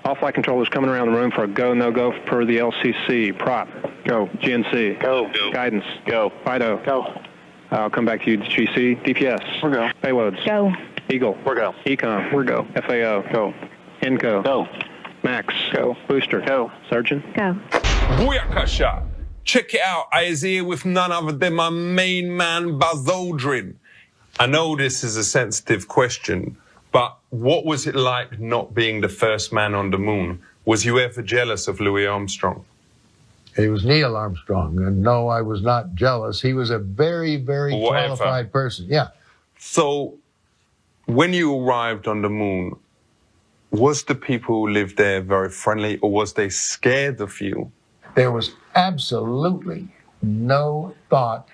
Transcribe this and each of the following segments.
All flight controllers coming around the room for a go, no-go per the LCC. Prop. Go. GNC. Go. Guidance. Go. FIDO. Go. I'll come back to you. GC. DPS. We're go. Payloads. Go. Eagle. We're go. Ecom. We're go. FAO. Go. INCO. Go. Max. Go. Booster. Go. Surgeon. Go. Booyakasha! Check it out. I is here with none other than my main man, Buzz Aldrin. I know this is a sensitive question, but what was it like not being the first man on the moon? Was you ever jealous of Louis Armstrong? It was Neil Armstrong, and no, I was not jealous. He was a very, very qualified person. Yeah. So, when you arrived on the moon, was the people who lived there very friendly, or was they scared of you? There was absolutely no thought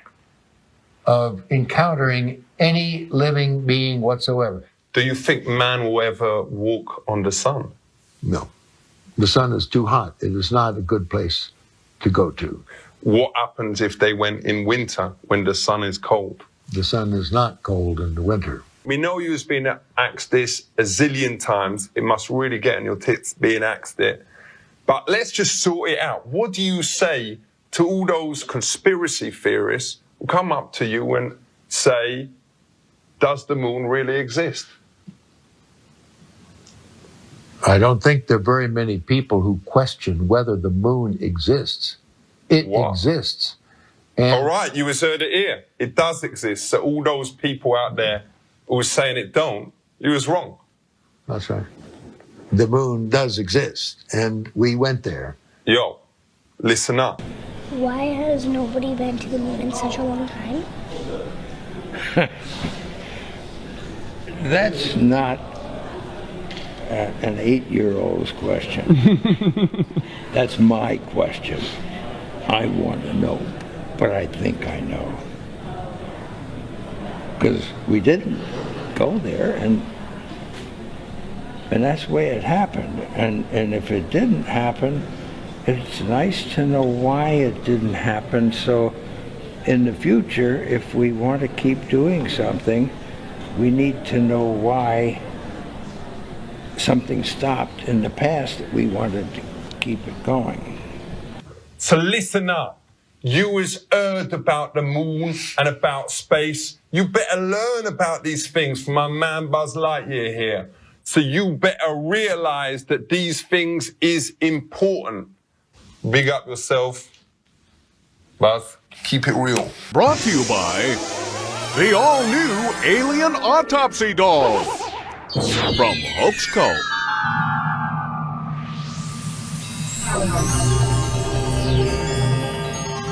of encountering any living being whatsoever. Do you think man will ever walk on the sun? No. The sun is too hot. It is not a good place to go to. What happens if they went in winter when the sun is cold? The sun is not cold in the winter. We know you've been asked this a zillion times. It must really get on your tits being asked it. But let's just sort it out. What do you say to all those conspiracy theorists who come up to you and say, does the moon really exist? I don't think there are very many people who question whether the moon exists. It exists. And all right, you heard it here. It does exist. So all those people out there who were saying it don't, you was wrong. That's right. The moon does exist, and we went there. Yo, listen up. Why has nobody been to the moon in such a long time? That's not an 8-year-old's question. That's my question. I want to know, but I think I know. Because we didn't go there, and that's the way it happened. And if it didn't happen, it's nice to know why it didn't happen. So in the future, if we want to keep doing something, we need to know why something stopped in the past that we wanted to keep it going. So listen up. You has heard about the moon and about space. You better learn about these things from my man Buzz Lightyear here. So you better realize that these things is important. Big up yourself. Buzz, keep it real. Brought to you by the all-new Alien Autopsy Doll from Hoaxco.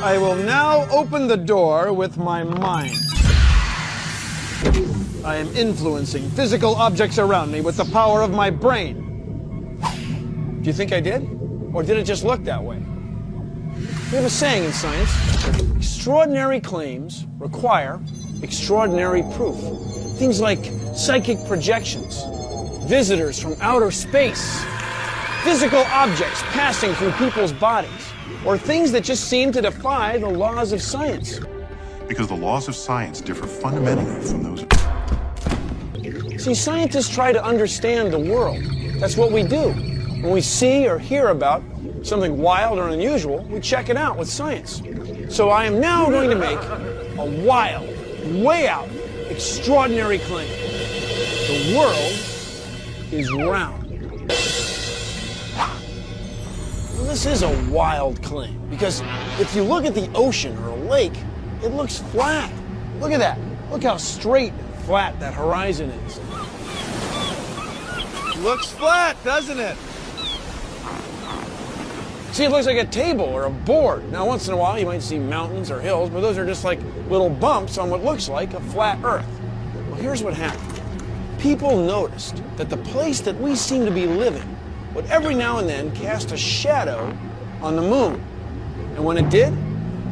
I will now open the door with my mind. I am influencing physical objects around me with the power of my brain. Do you think I did? Or did it just look that way? We have a saying in science: extraordinary claims require extraordinary proof. Things like psychic projections, visitors from outer space, physical objects passing through people's bodies, or things that just seem to defy the laws of science. Because the laws of science differ fundamentally from those. See, scientists try to understand the world. That's what we do. When we see or hear about something wild or unusual, we check it out with science. So I am now going to make a wild, way out, extraordinary claim. The world is round. Well, this is a wild claim, because if you look at the ocean or a lake, it looks flat. Look at that. Look how straight and flat that horizon is. Looks flat, doesn't it? See, it looks like a table or a board. Now, once in a while, you might see mountains or hills, but those are just like little bumps on what looks like a flat Earth. Well, here's what happened. People noticed that the place that we seem to be living would every now and then cast a shadow on the moon. And when it did,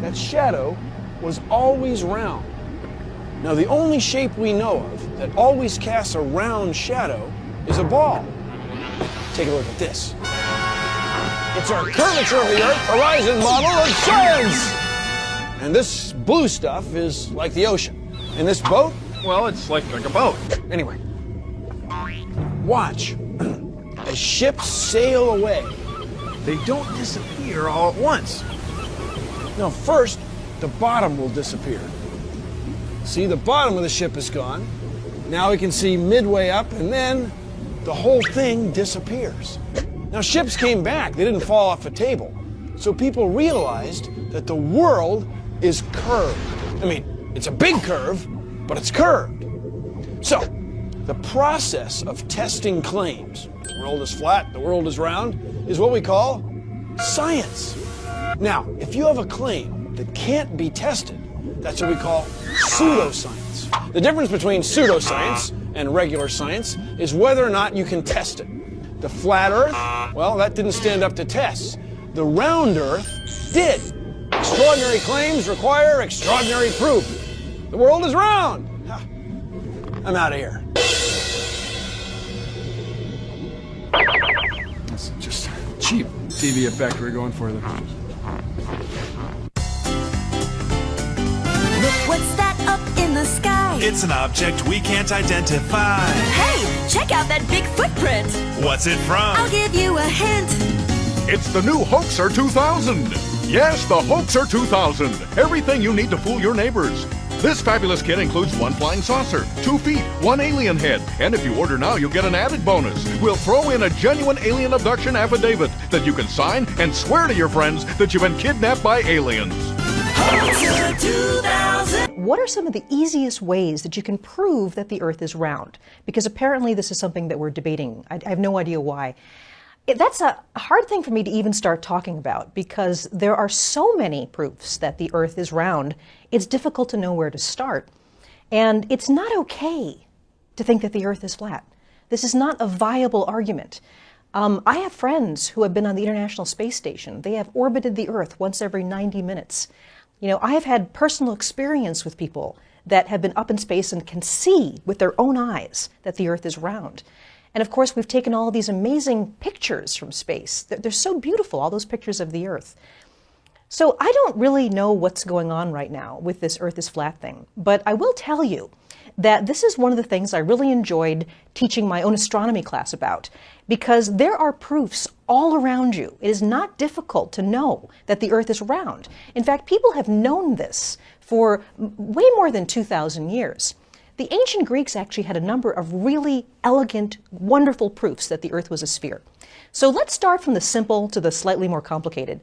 that shadow was always round. Now, the only shape we know of that always casts a round shadow is a ball. Take a look at this. It's our curvature of the Earth horizon model of science! And this blue stuff is like the ocean. And this boat, well, it's like a boat. Anyway, watch. as ships sail away, they don't disappear all at once. No, first, the bottom will disappear. See, the bottom of the ship is gone. Now we can see midway up, and then the whole thing disappears. Now, ships came back. They didn't fall off a table. So people realized that the world is curved. I mean, it's a big curve, but it's curved. So, the process of testing claims, the world is flat, the world is round, is what we call science. Now, if you have a claim that can't be tested, that's what we call pseudoscience. The difference between pseudoscience and regular science is whether or not you can test it. The flat Earth, well, that didn't stand up to tests. The round Earth did. Extraordinary claims require extraordinary proof. The world is round. I'm out of here. That's just cheap TV effect we're going for there. Look, what's that up in the sky? It's an object we can't identify. Hey, check out that big footprint. What's it from? I'll give you a hint. It's the new Hoaxer 2000. Yes, the Hoaxer 2000. Everything you need to fool your neighbors. This fabulous kit includes 1 flying saucer, 2 feet, 1 alien head, and if you order now, you'll get an added bonus. We'll throw in a genuine alien abduction affidavit that you can sign and swear to your friends that you've been kidnapped by aliens. Hoaxer 2000. What are some of the easiest ways that you can prove that the Earth is round? Because apparently this is something that we're debating. I have no idea why. That's a hard thing for me to even start talking about because there are so many proofs that the Earth is round, it's difficult to know where to start. And it's not okay to think that the Earth is flat. This is not a viable argument. I have friends who have been on the International Space Station. They have orbited the Earth once every 90 minutes. You know, I have had personal experience with people that have been up in space and can see with their own eyes that the Earth is round. And of course, we've taken all these amazing pictures from space. They're so beautiful, all those pictures of the Earth. So I don't really know what's going on right now with this Earth is flat thing, but I will tell you that this is one of the things I really enjoyed teaching my own astronomy class about, because there are proofs all around you. It is not difficult to know that the Earth is round. In fact, people have known this for way more than 2,000 years. The ancient Greeks actually had a number of really elegant, wonderful proofs that the Earth was a sphere. So let's start from the simple to the slightly more complicated.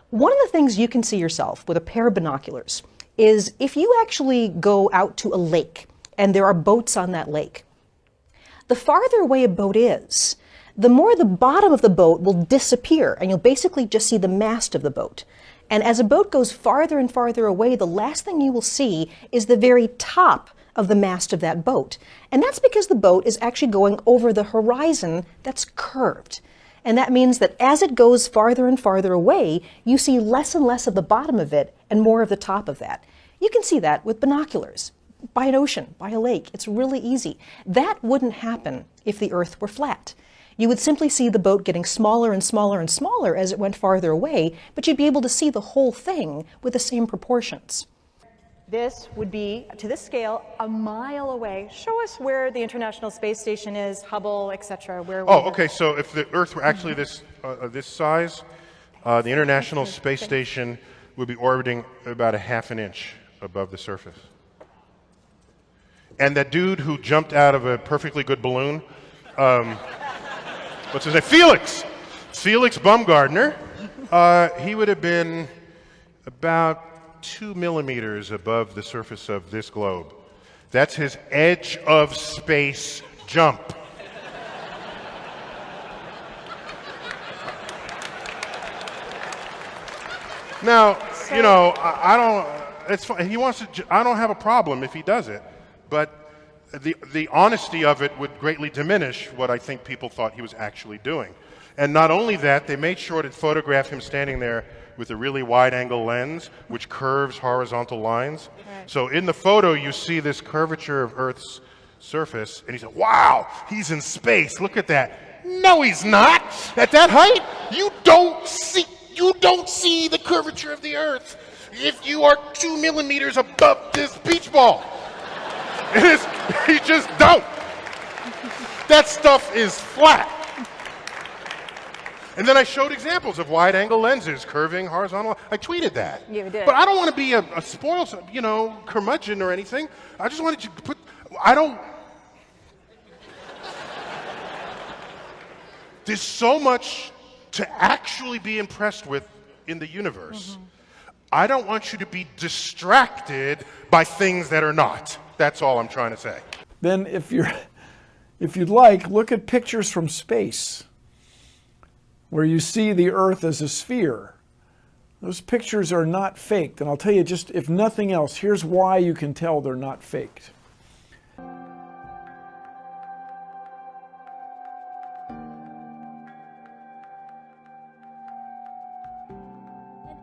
One of the things you can see yourself with a pair of binoculars is if you actually go out to a lake and there are boats on that lake, the farther away a boat is, the more the bottom of the boat will disappear and you'll basically just see the mast of the boat. And as a boat goes farther and farther away, the last thing you will see is the very top of the mast of that boat. And that's because the boat is actually going over the horizon that's curved. And that means that as it goes farther and farther away, you see less and less of the bottom of it and more of the top of that. You can see that with binoculars, by an ocean, by a lake. It's really easy. That wouldn't happen if the Earth were flat. You would simply see the boat getting smaller and smaller and smaller as it went farther away, but you'd be able to see the whole thing with the same proportions. This would be, to this scale, a mile away. Show us where the International Space Station is, Hubble, etc. Okay. So if the Earth were actually this size, the International Space Station would be orbiting about 1/2 inch above the surface. And that dude who jumped out of a perfectly good balloon, what's his name? Felix Baumgartner. He would have been about 2 millimeters above the surface of this globe. That's his edge of space jump. Now, you know, I don't. It's fine. He wants to. I don't have a problem if he does it, but the honesty of it would greatly diminish what I think people thought he was actually doing. And not only that, they made sure to photograph him standing there with a really wide-angle lens, which curves horizontal lines. Right. So in the photo, you see this curvature of Earth's surface, and he said, "Wow, he's in space. Look at that." No, he's not. At that height, you don't see the curvature of the Earth if you are 2 millimeters above this beach ball. You just don't. That stuff is flat. And then I showed examples of wide-angle lenses curving horizontal. I tweeted that. You did. But I don't want to be a spoiled, curmudgeon or anything. I just wanted you to put. I don't. There's so much to actually be impressed with in the universe. I don't want you to be distracted by things that are not. That's all I'm trying to say. Then if you'd like, look at pictures from space where you see the Earth as a sphere. Those pictures are not faked. And I'll tell you, just if nothing else, here's why you can tell they're not faked.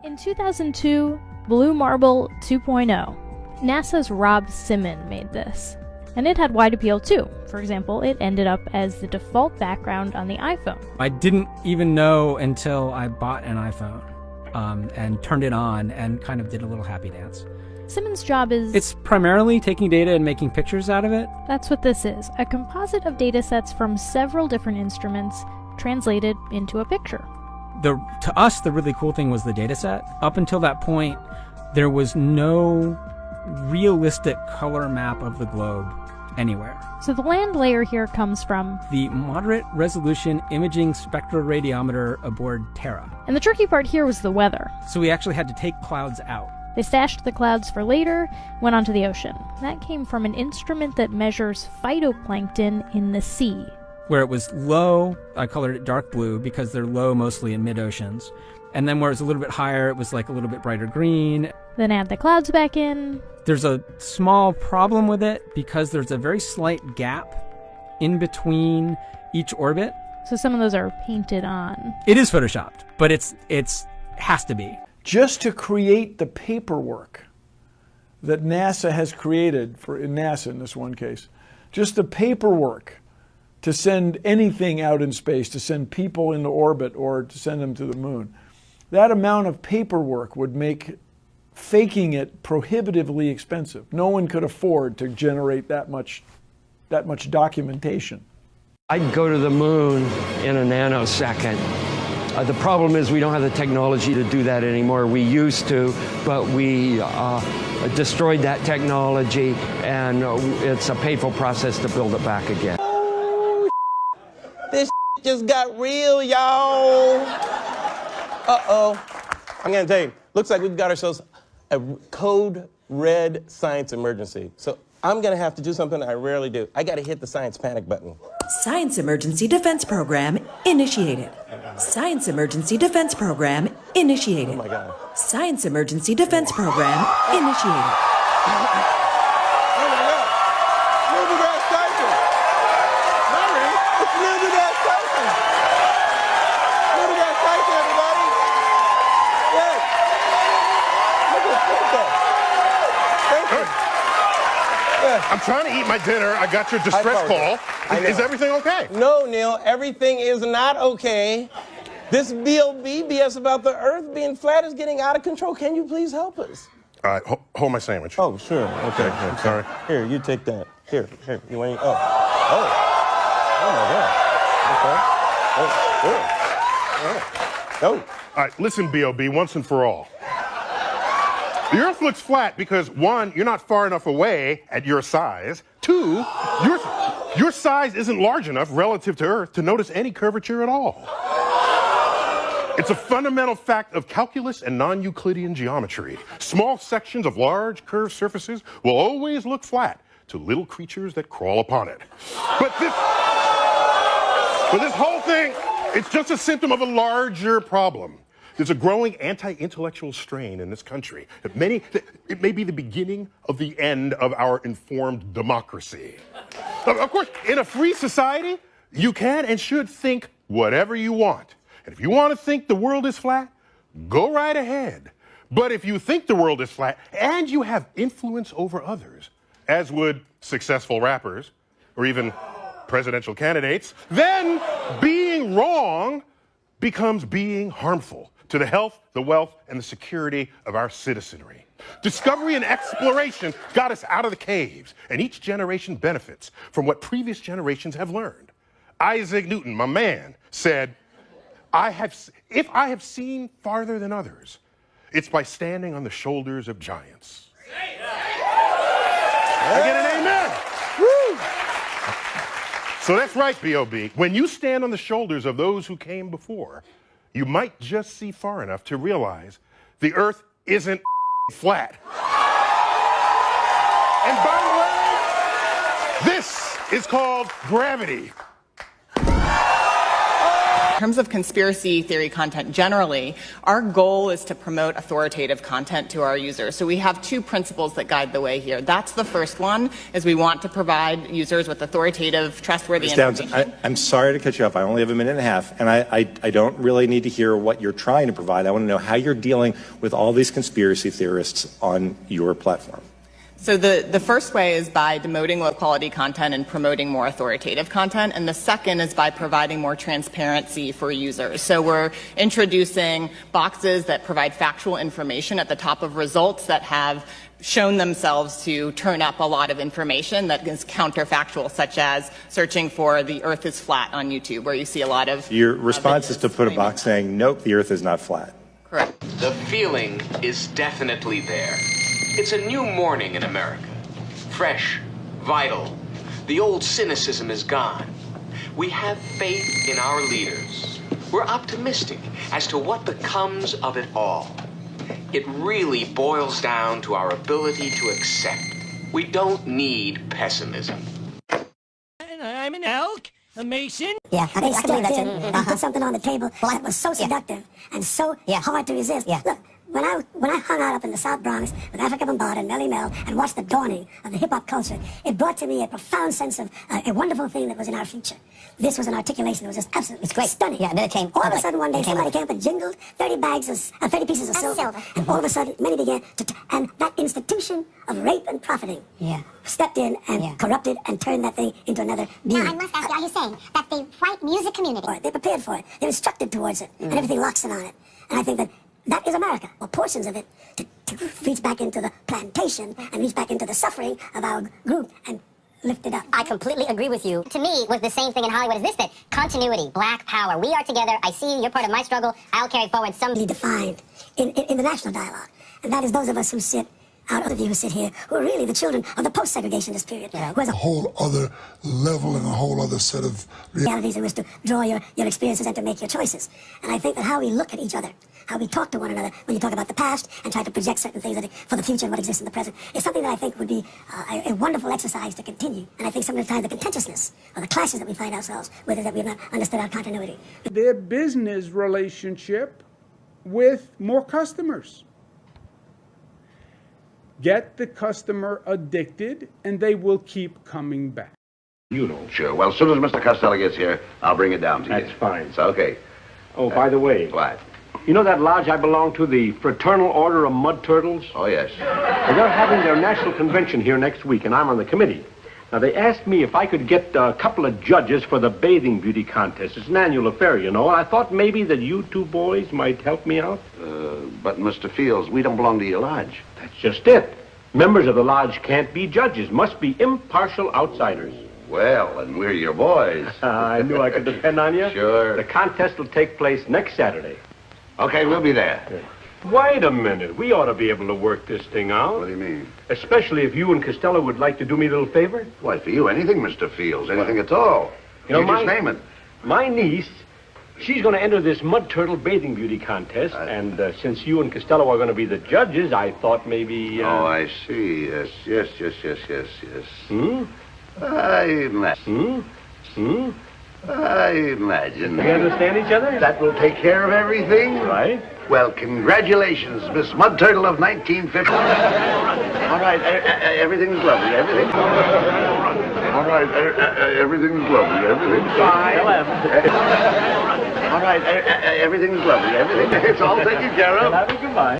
In 2002, Blue Marble 2.0, NASA's Rob Simon made this. And it had wide appeal too. For example, it ended up as the default background on the iPhone. I didn't even know until I bought an iPhone and turned it on and kind of did a little happy dance. Simon's job is... It's primarily taking data and making pictures out of it. That's what this is, a composite of data sets from several different instruments translated into a picture. To us, the really cool thing was the data set. Up until that point, there was no realistic color map of the globe anywhere. So the land layer here comes from the moderate resolution imaging spectroradiometer aboard Terra. And the tricky part here was the weather. So we actually had to take clouds out. They stashed the clouds for later, went onto the ocean. That came from an instrument that measures phytoplankton in the sea. Where it was low, I colored it dark blue because they're low mostly in mid-oceans. And then where it's a little bit higher, it was like a little bit brighter green. Then add the clouds back in. There's a small problem with it because there's a very slight gap in between each orbit. So some of those are painted on. It is photoshopped, but it's has to be. Just to create the paperwork that NASA has created, in NASA in this one case, just the paperwork to send anything out in space, to send people into orbit or to send them to the moon, that amount of paperwork would make faking it prohibitively expensive. No one could afford to generate that much documentation. I'd go to the moon in a nanosecond. The problem is we don't have the technology to do that anymore. We used to, but we destroyed that technology, and it's a painful process to build it back again. This just got real, y'all. Uh-oh. I'm gonna tell you, looks like we've got ourselves a code red science emergency. So I'm gonna have to do something I rarely do. I gotta hit the science panic button. Science Emergency Defense Program initiated. Science Emergency Defense Program initiated. Oh my God. Science Emergency Defense Program initiated. I'm trying to eat my dinner. I got your distress call. Is everything okay? No, Neil, everything is not okay. This BS about the Earth being flat is getting out of control. Can you please help us? All right, hold my sandwich. Oh, sure. Okay. Sorry. Here, you take that. Here. You want? Oh my God. Okay. Oh. All right, listen, B.O.B., once and for all. The Earth looks flat because, one, you're not far enough away at your size. Two, your size isn't large enough relative to Earth to notice any curvature at all. It's a fundamental fact of calculus and non-Euclidean geometry. Small sections of large curved surfaces will always look flat to little creatures that crawl upon it. But this whole thing, it's just a symptom of a larger problem. There's a growing anti-intellectual strain in this country. It may be the beginning of the end of our informed democracy. Of course, in a free society, you can and should think whatever you want. And if you want to think the world is flat, go right ahead. But if you think the world is flat and you have influence over others, as would successful rappers or even presidential candidates, then being wrong becomes being harmful to the health, the wealth, and the security of our citizenry. Discovery and exploration got us out of the caves, and each generation benefits from what previous generations have learned. Isaac Newton, my man, said, if I have seen farther than others, it's by standing on the shoulders of giants. I get an amen. Woo. So that's right, B.O.B. When you stand on the shoulders of those who came before, you might just see far enough to realize the earth isn't flat. And by the way, this is called gravity. In terms of conspiracy theory content generally, our goal is to promote authoritative content to our users. So we have two principles that guide the way here. That's the first one, is we want to provide users with authoritative, trustworthy information. I'm sorry to cut you off. I only have a minute and a half, and I don't really need to hear what you're trying to provide. I want to know how you're dealing with all these conspiracy theorists on your platform. So the first way is by demoting low-quality content and promoting more authoritative content, and the second is by providing more transparency for users. So we're introducing boxes that provide factual information at the top of results that have shown themselves to turn up a lot of information that is counterfactual, such as searching for the earth is flat on YouTube, where you see a lot of... Your response is to put a box saying, nope, the earth is not flat. Correct. The feeling is definitely there. It's a new morning in America. Fresh, vital. The old cynicism is gone. We have faith in our leaders. We're optimistic as to what becomes of it all. It really boils down to our ability to accept. We don't need pessimism. I'm an elk, a mason. Yeah, they stepped in and put something on the table that was so seductive and so hard to resist. Look, when I hung out up in the South Bronx with Africa Bombard and Melly Mel and watched the dawning of the hip-hop culture, it brought to me a profound sense of a wonderful thing that was in our future. This was an articulation that was just absolutely stunning. Yeah, then it came. All of a sudden one day somebody came up and jingled 30 pieces of silver. And all of a sudden many began and that institution of rape and profiting stepped in and corrupted and turned that thing into another being. Now I must ask you, are you saying that the white music community... They're prepared for it. They're instructed towards it. And everything locks in on it. And I think that is America, or portions of it, to reach back into the plantation and reach back into the suffering of our group and lift it up. I completely agree with you. To me, it was the same thing in Hollywood as this, that continuity, black power. We are together. I see you. You're part of my struggle. I'll carry forward some... ...defined in the national dialogue. And that is those of us who sit, other of you who sit here, who are really the children of the post-segregationist period. Who has a whole other level and a whole other set of realities in which to draw your experiences and to make your choices. And I think that how we look at each other, how we talk to one another when you talk about the past and try to project certain things for the future and what exists in the present is something that I think would be a wonderful exercise to continue. And I think sometimes the contentiousness or the clashes that we find ourselves with is that we have not understood our continuity. Their business relationship with more customers. Get the customer addicted and they will keep coming back. You know. Sure. Well, as soon as Mr. Costello gets here, I'll bring it down to you. That's fine. So, okay. Oh, by the way. What? You know that lodge I belong to, the Fraternal Order of Mud Turtles? Oh, yes. Well, they're having their national convention here next week, and I'm on the committee. Now, they asked me if I could get a couple of judges for the bathing beauty contest. It's an annual affair, you know, and I thought maybe that you two boys might help me out. But, Mr. Fields, we don't belong to your lodge. That's just it. Members of the lodge can't be judges, must be impartial outsiders. Well, and we're your boys. I knew I could depend on you. Sure. The contest will take place next Saturday. Okay, we'll be there. Good. Wait a minute. We ought to be able to work this thing out. What do you mean? Especially if you and Costello would like to do me a little favor. Why, for you, anything, Mr. Fields, anything at all. You know, just name it. My niece, she's going to enter this mud turtle bathing beauty contest, and since you and Costello are going to be the judges, I thought maybe... Oh, I see. Yes. Hmm? I imagine. I imagine. We understand each other? That will take care of everything? Right. Well, congratulations, Miss Mud Turtle of 1950. All right, everything's lovely. Everything's all right, everything's lovely. Everything's fine. All right, everything's lovely. It's all taken care of. Goodbye.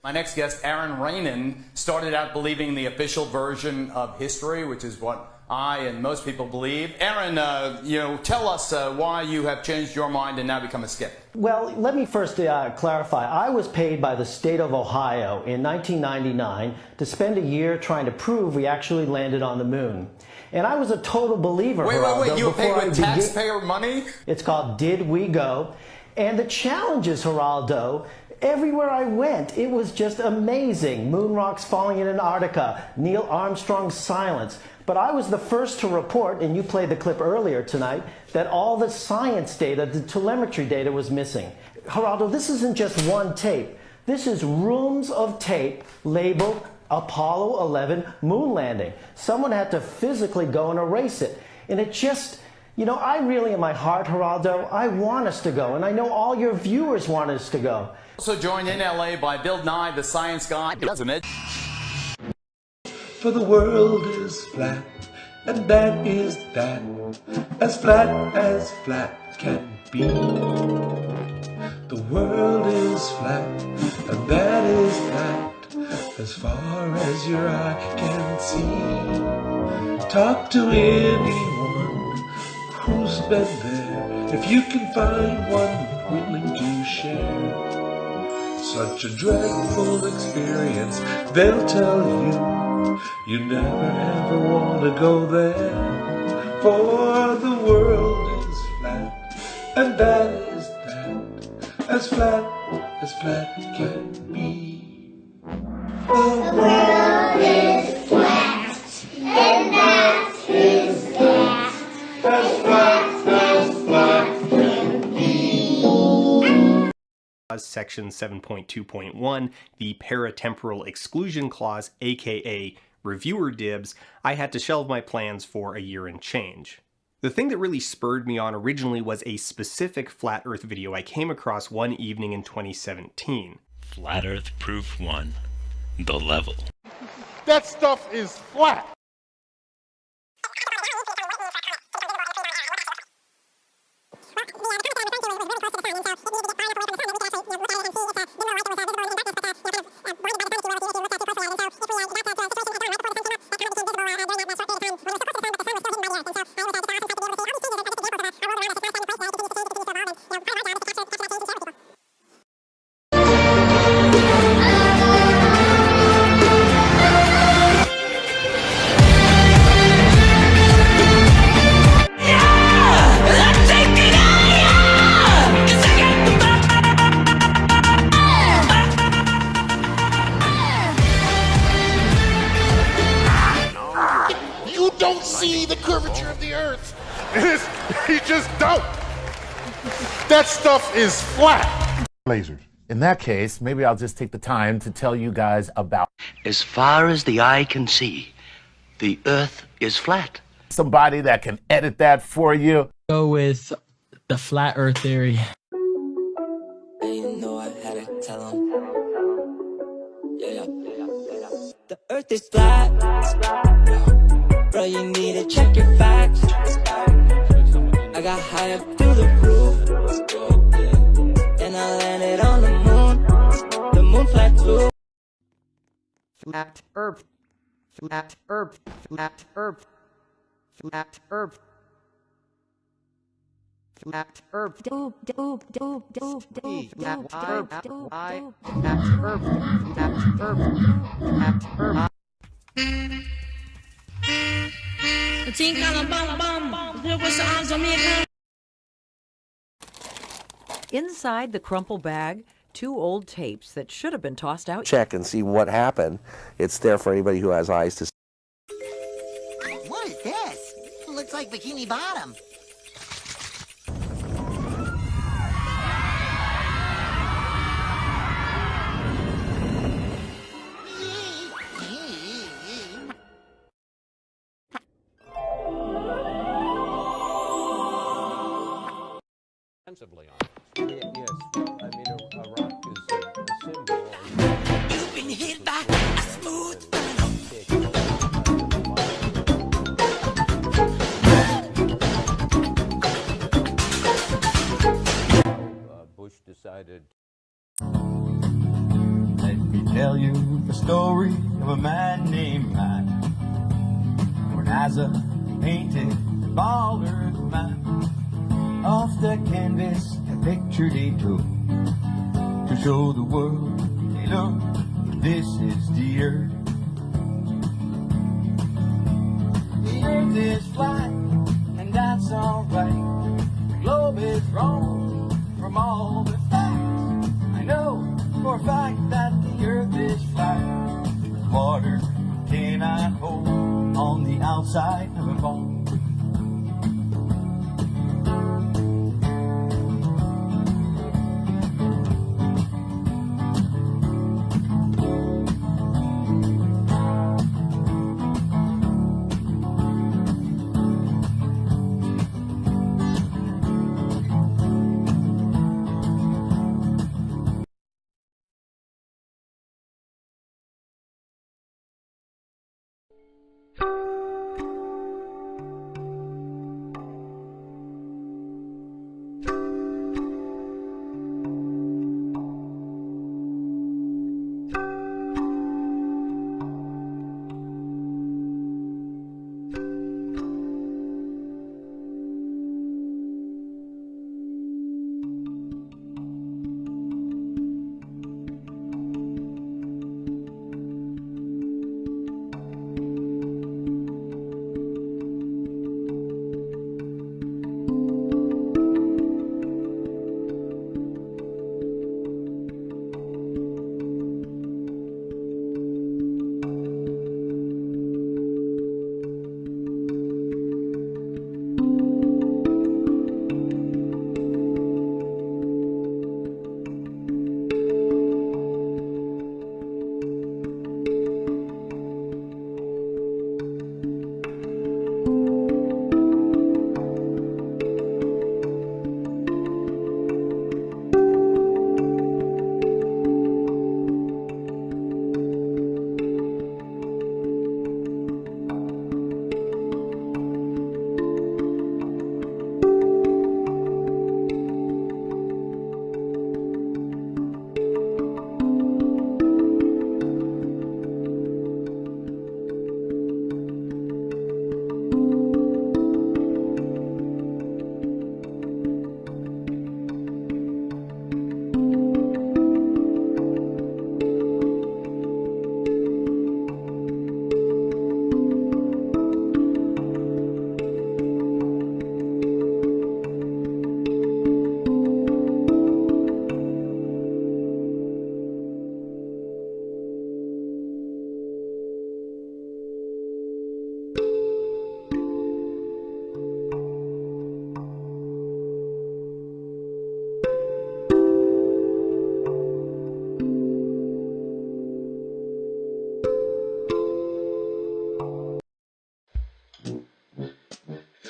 My next guest, Aaron Rainin, started out believing the official version of history, which is what I and most people believe. Aaron, tell us why you have changed your mind and now become a skeptic. Well, let me first clarify. I was paid by the state of Ohio in 1999 to spend a year trying to prove we actually landed on the moon. And I was a total believer. Wait, you were paid with taxpayer money? It's called Did We Go? And the challenges, Geraldo, everywhere I went, it was just amazing. Moon rocks falling in Antarctica, Neil Armstrong's silence. But I was the first to report, and you played the clip earlier tonight, that all the science data, the telemetry data was missing. Geraldo, this isn't just one tape. This is reams of tape labeled Apollo 11 moon landing. Someone had to physically go and erase it. And it just, I really, in my heart, Geraldo, I want us to go. And I know all your viewers want us to go. Also joined in LA by Bill Nye, the science guy, doesn't it? For the world is flat, and that is that, as flat can be. The world is flat, and that is that, as far as your eye can see. Talk to anyone who's been there, if you can find one willing to share such a dreadful experience. They'll tell you you never ever want to go there, for the world is flat, and that is that, as flat can be. The world is flat, and that is that, as flat can be. Section 7.2.1, the paratemporal exclusion clause, aka reviewer dibs, I had to shelve my plans for a year and change. The thing that really spurred me on originally was a specific Flat Earth video I came across one evening in 2017. Flat Earth Proof 1, The Level. That stuff is flat. Don't see the curvature of the Earth. You just don't. That stuff is flat. Lasers. In that case, maybe I'll just take the time to tell you guys about. As far as the eye can see, the Earth is flat. Somebody that can edit that for you. Go with the flat Earth theory. You know I had to tell him. Yeah. The Earth is flat. Bro, you need to check your facts. I got high up through the roof, and I landed on the moon flat too. Flat Earth, flat Earth, flat Earth, flat Earth, flat Earth, flat Earth, flat Earth. Inside the crumple bag, 2 old tapes that should have been tossed out. Check and see what happened. It's there for anybody who has eyes to see. What is this? It looks like Bikini Bottom. Yes, I mean a rock is a symbol. You've been hit by a smooth Bush decided. Let me tell you the story of a man named Matt. When as a painted bald earth map. Off the canvas, a picture they took to show the world, hey look, this is the earth. The earth is flat, and that's alright. The globe is wrong from all the facts. I know for a fact that the earth is flat. Water cannot hold on the outside of a bone.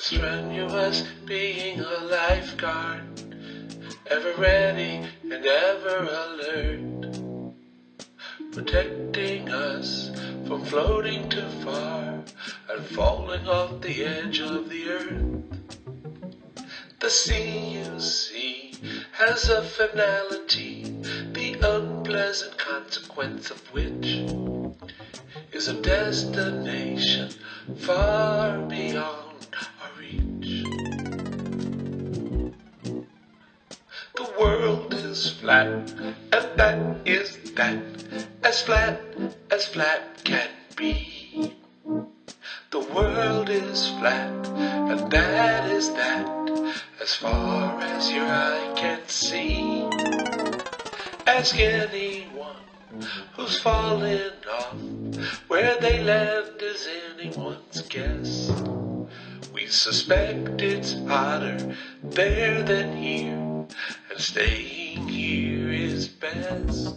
Strenuous being a lifeguard, ever ready and ever alert, protecting us from floating too far and falling off the edge of the earth. The sea, you see, has a finality, the unpleasant consequence of which is a destination far beyond our reach. The world is flat, and that is that, as flat can be. The world is flat, and that is that, as far as your eye can see. Ask anyone who's fallen off, where they land is anyone's guess. We suspect it's hotter there than here, and staying here is best.